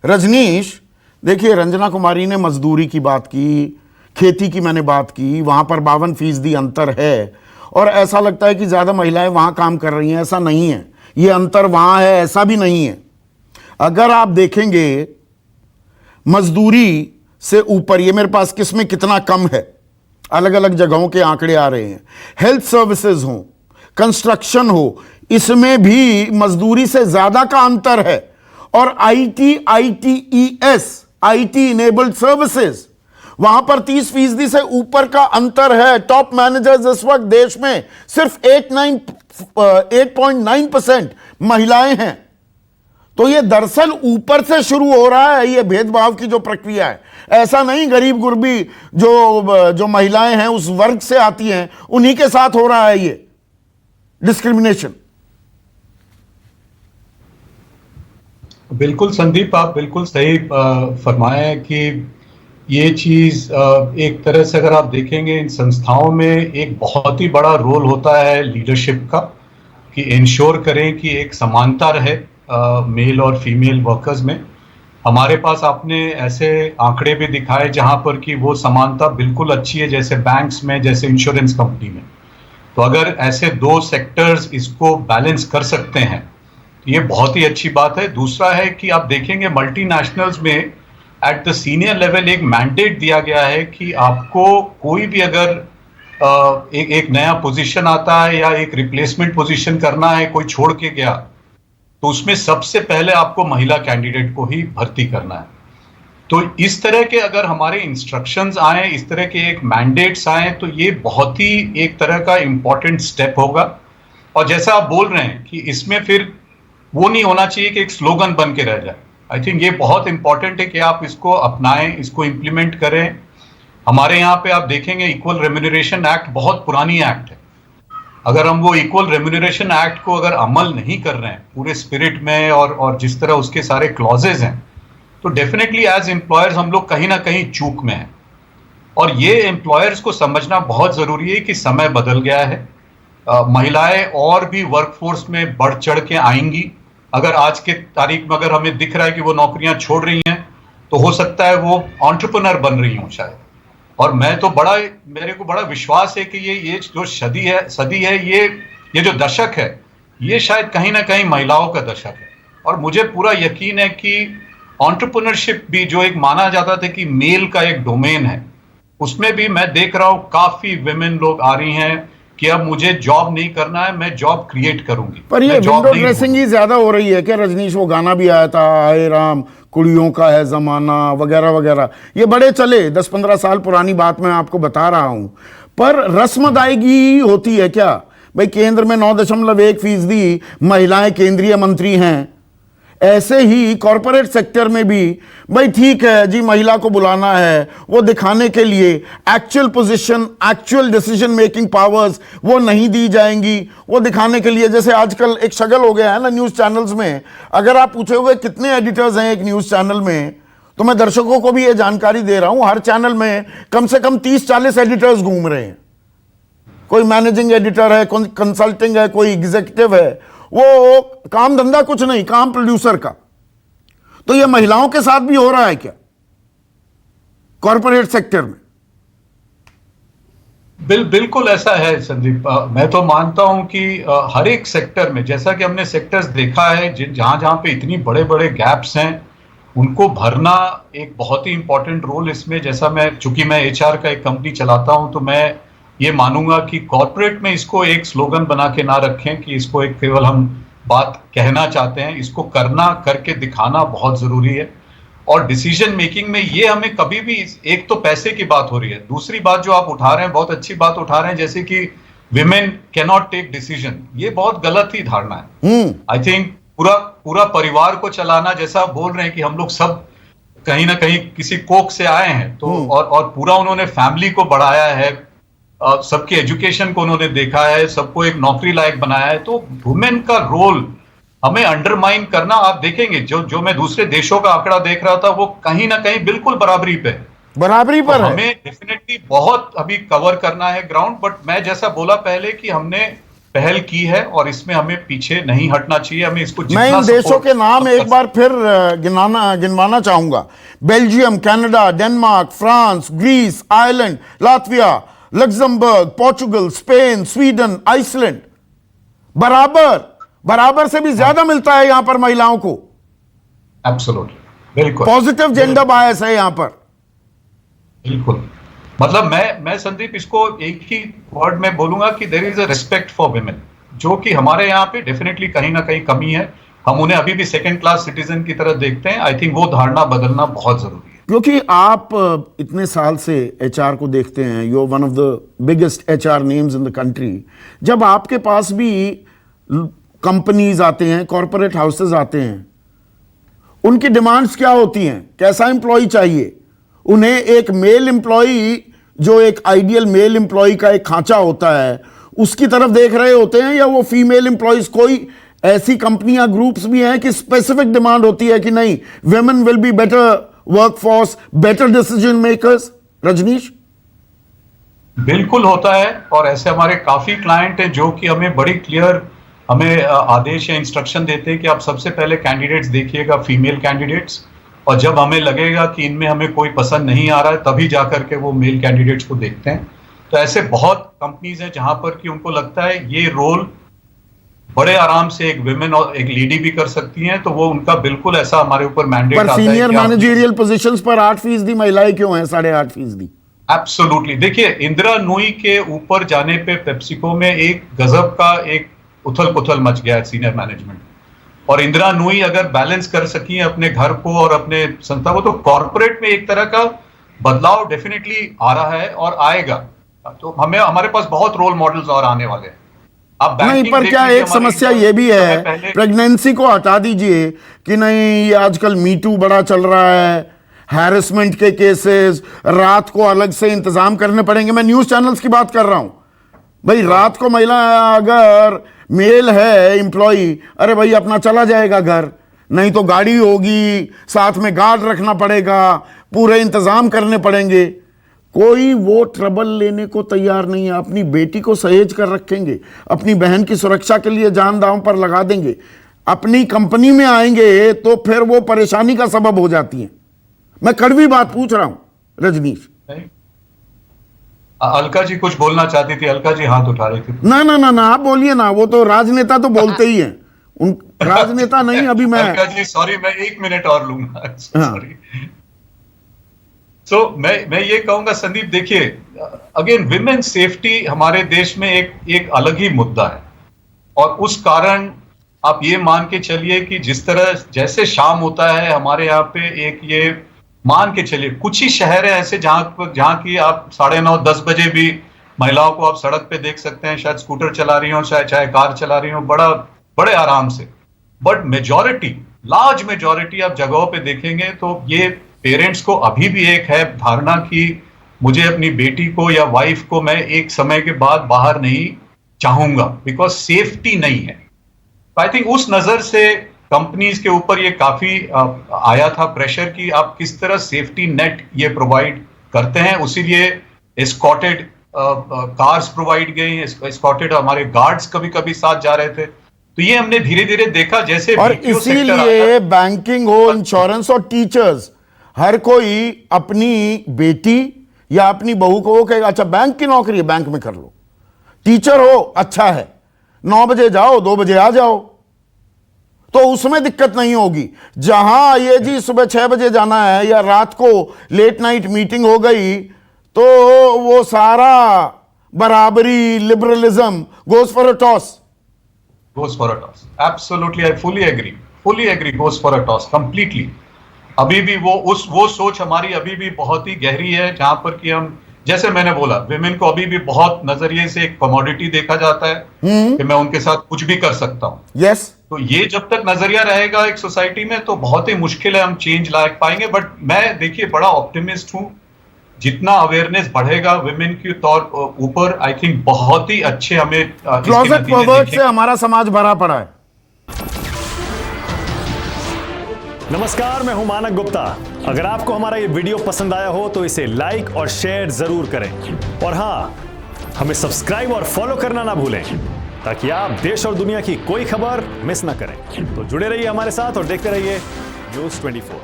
रजनीश, देखिए रंजना कुमारी ने मजदूरी की बात की, खेती की मैंने बात की, वहां पर 52% अंतर है और ऐसा लगता है कि ज्यादा महिलाएं वहां काम कर रही हैं। ऐसा नहीं है, ये अंतर वहां है ऐसा भी नहीं है। अगर आप देखेंगे मजदूरी से ऊपर, ये मेरे पास किसमें कितना कम है, अलग अलग जगहों के आंकड़े आ रहे हैं। हेल्थ सर्विसेज हो, कंस्ट्रक्शन हो, इसमें भी मजदूरी से ज्यादा का अंतर है। और ITES, IT इनेबल्ड सर्विसेज, वहां पर 30% से ऊपर का अंतर है। टॉप मैनेजर्स इस वक्त देश में सिर्फ 8.9% महिलाएं हैं। तो ये दरअसल ऊपर से शुरू हो रहा है, ये भेदभाव की जो प्रक्रिया है। ऐसा नहीं गरीब गुरबी जो महिलाएं हैं उस वर्ग से आती हैं उन्हीं के साथ हो रहा है ये डिस्क्रिमिनेशन। बिल्कुल संदीप, आप बिल्कुल सही फरमाए कि ये चीज एक तरह से अगर आप देखेंगे इन संस्थाओं में एक बहुत ही बड़ा रोल होता है लीडरशिप का, कि इंश्योर करें कि एक समानता रहे मेल और फीमेल वर्कर्स में। हमारे पास आपने ऐसे आंकड़े भी दिखाए जहां पर कि वो समानता बिल्कुल अच्छी है, जैसे बैंक्स में, जैसे इंश्योरेंस कंपनी में। तो अगर ऐसे दो सेक्टर्स इसको बैलेंस कर सकते हैं तो ये बहुत ही अच्छी बात है। दूसरा है कि आप देखेंगे मल्टीनेशनल्स में एट द सीनियर लेवल एक मैंडेट दिया गया है कि आपको कोई भी अगर एक नया पोजीशन आता है या एक रिप्लेसमेंट पोजीशन करना है, कोई छोड़ के गया, तो उसमें सबसे पहले आपको महिला कैंडिडेट को ही भर्ती करना है। तो इस तरह के अगर हमारे इंस्ट्रक्शंस आए, इस तरह के एक मैंडेट्स आए, तो ये बहुत ही एक तरह का इंपॉर्टेंट स्टेप होगा। और जैसा आप बोल रहे हैं कि इसमें फिर वो नहीं होना चाहिए कि एक स्लोगन बन के रह जाए। आई थिंक ये बहुत इंपॉर्टेंट है कि आप इसको अपनाएं, इसको इम्प्लीमेंट करें। हमारे यहाँ पे आप देखेंगे इक्वल रेम्यूनरेशन एक्ट बहुत पुरानी एक्ट है। अगर हम वो इक्वल रेम्यूनरेशन एक्ट को अगर अमल नहीं कर रहे हैं पूरे स्पिरिट में और जिस तरह उसके सारे क्लॉजेज हैं, तो डेफिनेटली एज एम्प्लॉयर्स हम लोग कहीं ना कहीं चूक में हैं। और ये एम्प्लॉयर्स को समझना बहुत जरूरी है कि समय बदल गया है। महिलाएं और भी वर्कफोर्स में बढ़ चढ़ के आएंगी। अगर आज के तारीख में अगर हमें दिख रहा है कि वो नौकरियां छोड़ रही हैं, तो हो सकता है वो एंटरप्रेन्योर बन रही हों शायद। और मेरे को बड़ा विश्वास है कि ये जो सदी है, ये जो दशक है, ये शायद कहीं ना कहीं महिलाओं का दशक है। और मुझे पूरा यकीन है कि एंटरप्रेन्योरशिप भी जो एक माना जाता था कि मेल का एक डोमेन है, उसमें भी मैं देख रहा हूं काफी विमेन लोग आ रही हैं कि अब मुझे जॉब नहीं करना है, मैं जॉब क्रिएट करूंगी। पर ये विंडो ड्रेसिंग ही ज्यादा हो रही है क्या रजनीश? वो गाना भी आया था, हाय राम कुड़ियों का है जमाना वगैरह वगैरह, ये बड़े चले, 10-15 साल पुरानी बात मैं आपको बता रहा हूं। पर रस्म अदायगी होती है क्या भाई? केंद्र में 9.1% महिलाएं केंद्रीय मंत्री हैं। ऐसे ही कॉरपोरेट सेक्टर में भी भाई ठीक है जी, महिला को बुलाना है, वो दिखाने के लिए actual position, actual decision making powers वो नहीं दी जाएंगी, वो दिखाने के लिए। जैसे आजकल एक शगल हो गया है ना न्यूज़ चैनल्स में, अगर आप पूछोगे कितने एडिटर्स हैं एक न्यूज़ चैनल में, तो मैं दर्शकों को भी ये जानकारी दे रहा हूं, हर चैनल में कम से कम 30-40 एडिटर्स घूम रहे हैं। कोई मैनेजिंग एडिटर है, कोई कंसल्टिंग है, कोई एग्जीक्यूटिव है, वो काम धंधा कुछ नहीं, काम प्रोड्यूसर का। तो ये महिलाओं के साथ भी हो रहा है क्या कॉर्पोरेट सेक्टर में? बिल्कुल ऐसा है संदीप। मैं तो मानता हूं कि हर एक सेक्टर में, जैसा कि हमने सेक्टर्स देखा है जहां जहां पे इतनी बड़े बड़े गैप्स हैं, उनको भरना एक बहुत ही इंपॉर्टेंट रोल इसमें। जैसा चूंकि मैं HR का एक कंपनी चलाता हूं, तो मैं ये मानूंगा कि कॉर्पोरेट में इसको एक स्लोगन बना के ना रखें कि इसको एक केवल हम बात कहना चाहते हैं, इसको करके दिखाना बहुत जरूरी है। और डिसीजन मेकिंग में ये हमें कभी भी, एक तो पैसे की बात हो रही है, दूसरी बात जो आप उठा रहे हैं, बहुत अच्छी बात उठा रहे हैं, जैसे कि women can not take decision, ये बहुत गलत ही धारणा है। आई थिंक पूरा परिवार को चलाना, जैसा आप बोल रहे हैं कि हम लोग सब कहीं ना कहीं किसी कोख से आए हैं, तो और पूरा उन्होंने फैमिली को बढ़ाया है, सबके एजुकेशन को उन्होंने देखा है, सबको एक नौकरी लायक बनाया है। तो वुमेन का रोल हमें अंडरमाइन करना, आप देखेंगे जो मैं दूसरे देशों का आंकड़ा देख रहा था, वो कहीं ना कहीं बिल्कुल बराबरी पे पर हमें डेफिनेटली बहुत अभी कवर करना है ग्राउंड। बट मैं जैसा बोला पहले कि हमने पहल की है और इसमें हमें पीछे नहीं हटना चाहिए। हमें इसको मैं जितना इन देशों support के नाम हम एक बार फिर गिनवाना चाहूंगा। Belgium, Canada, Denmark, France, Greece, Ireland, Latvia, Luxembourg, Portugal, Spain, Sweden, Iceland. बराबर से भी ज्यादा मिलता है यहां पर महिलाओं को। एब्सोल्युटली, बिल्कुल पॉजिटिव जेंडर बायस है यहां पर। बिल्कुल। मतलब मैं संदीप इसको एक ही वर्ड में बोलूंगा कि there is a respect for women, जो कि हमारे यहाँ पे डेफिनेटली कहीं ना कहीं कमी है। हम उन्हें अभी भी सेकंड क्लास सिटीजन की तरह देखते हैं। आई थिंक वो धारणा बदलना बहुत जरूरी है। क्योंकि आप इतने साल से एचआर को देखते हैं, you are one of the biggest HR names in the country. जब आपके पास भी कंपनीज आते हैं, कॉरपोरेट हाउसेस आते हैं, उनकी डिमांड्स क्या होती हैं? कैसा एम्प्लॉय चाहिए उन्हें? एक मेल एम्प्लॉय जो एक आइडियल मेल एम्प्लॉय का एक खांचा होता है, उसकी तरफ देख रहे होते हैं, या वो फीमेल एम्प्लॉयज? कोई ऐसी कंपनियां, ग्रुप्स भी हैं कि स्पेसिफिक डिमांड होती है कि नहीं, women will be better workforce, better decision makers? Rajnish, बिल्कुल होता है। और ऐसे हमारे काफी क्लाइंट हैं जो कि हमें बड़ी क्लियर हमें आदेश या इंस्ट्रक्शन देते हैं कि आप सबसे पहले कैंडिडेट्स देखिएगा, फीमेल कैंडिडेट्स, और जब हमें लगेगा कि इनमें हमें कोई पसंद नहीं आ रहा है तभी जाकर के वो मेल कैंडिडेट्स को देखते हैं। तो ऐसे बहुत कंपनीज हैं जहां पर कि उनको लगता है ये रोल बड़े आराम से एक विमेन और एक लेडी भी कर सकती हैं, तो वो उनका बिल्कुल ऐसा हमारे ऊपर मैंडेट पर आता है सीनियर कि आप मैनेजरियल पोजीशंस पर 8% महिलाएं क्यों हैं? 8.5%? एब्सोल्युटली। देखिए, इंदिरा नूई के ऊपर जाने पे पेप्सिको में एक गजब का एक उथल पुथल मच गया है सीनियर मैनेजमेंट। और इंदिरा नूई अगर बैलेंस कर सकी अपने घर को और अपने संस्था को, तो कॉर्पोरेट में एक तरह का बदलाव डेफिनेटली आ रहा है और आएगा। तो हमें हमारे पास बहुत रोल मॉडल्स और आने वाले हैं। आप नहीं, बैंकिंग पर देख क्या लीजिए, एक हमारे समस्या इंडिया ये भी में है, समय पहले प्रेगनेंसी को हटा दीजिए कि नहीं, ये आजकल मीटू बड़ा चल रहा है, हैरेसमेंट के केसेस, रात को अलग से इंतजाम करने पड़ेंगे। मैं न्यूज चैनल्स की बात कर रहा हूं भाई। रात को महिला अगर मेल है एम्प्लॉय, अरे भाई अपना चला जाएगा घर, नहीं तो गाड़ी होगी, साथ में गार्ड रखना पड़ेगा, पूरे इंतजाम करने पड़ेंगे। कोई वो ट्रबल लेने को तैयार नहीं है। अपनी बेटी को सहेज कर रखेंगे, अपनी बहन की सुरक्षा के लिए जान दांव पर लगा देंगे। अपनी कंपनी में आएंगे तो फिर वो परेशानी का सबब हो जाती है। मैं कड़वी बात पूछ रहा हूं रजनीश। अलका जी कुछ बोलना चाहती थी, अलका जी हाथ उठा रही थी। ना ना ना ना, आप बोलिए ना, वो तो राजनेता तो बोलते ही हैं। उन राजनेता नहीं, अभी मैं अलका जी सॉरी, मैं 1 मिनट और लूंगा, सॉरी। मैं ये कहूंगा संदीप, देखिए अगेन विमेन सेफ्टी हमारे देश में एक अलग ही मुद्दा है। और उस कारण आप ये मान के चलिए कि जिस तरह जैसे शाम होता है हमारे यहाँ पे, एक ये मान के चलिए कुछ ही शहर है ऐसे जहां की आप 9:30-10 बजे भी महिलाओं को आप सड़क पे देख सकते हैं, शायद स्कूटर चला रही हो, चाहे कार चला रही हो, बड़े आराम से। बट मेजॉरिटी, लार्ज मेजॉरिटी आप जगहों पे देखेंगे तो ये पेरेंट्स को अभी भी एक है धारणा कि मुझे अपनी बेटी को या वाइफ को मैं एक समय के बाद बाहर नहीं चाहूंगा, बिकॉज सेफ्टी नहीं है। आई थिंक उस नजर से कंपनीज के ऊपर ये काफी आया था प्रेशर कि आप किस तरह सेफ्टी नेट ये प्रोवाइड करते हैं। उसीलिए एस्कॉर्टेड कार्स प्रोवाइड गई, एस्कॉर्टेड हमारे गार्ड्स कभी कभी साथ जा रहे थे। तो ये हमने धीरे धीरे देखा जैसे, और इसीलिए बैंकिंग हो, इंश्योरेंस और टीचर्स, हर कोई अपनी बेटी या अपनी बहू को वो कहेगा अच्छा बैंक की नौकरी है, बैंक में कर लो। टीचर हो, अच्छा है, 9 बजे जाओ, 2 बजे आ जाओ, तो उसमें दिक्कत नहीं होगी। जहां ये जी सुबह 6 बजे जाना है या रात को लेट नाइट मीटिंग हो गई, तो वो सारा बराबरी, liberalism goes for a toss. Goes for a toss. Absolutely, I fully agree. Goes for a toss completely. अभी भी वो सोच हमारी अभी भी बहुत ही गहरी है, जहां पर कि हम, जैसे मैंने बोला, विमेन को अभी भी बहुत नजरिए से एक कमोडिटी देखा जाता है कि मैं उनके साथ कुछ भी कर सकता हूं। यस। तो ये जब तक नजरिया रहेगा एक सोसाइटी में तो बहुत ही मुश्किल है हम चेंज ला पाएंगे। बट मैं देखिए बड़ा ऑप्टिमिस्ट हूं, जितना अवेयरनेस बढ़ेगा विमेन के तौर ऊपर, आई थिंक बहुत ही अच्छे हमें क्लोजेट परवर्ट से हमारा समाज भरा पड़ा है। नमस्कार, मैं हूं मानक गुप्ता। अगर आपको हमारा ये वीडियो पसंद आया हो तो इसे लाइक और शेयर जरूर करें, और हां, हमें सब्सक्राइब और फॉलो करना ना भूलें। ताकि आप देश और दुनिया की कोई खबर मिस ना करें। तो जुड़े रहिए हमारे साथ और देखते रहिए News 24।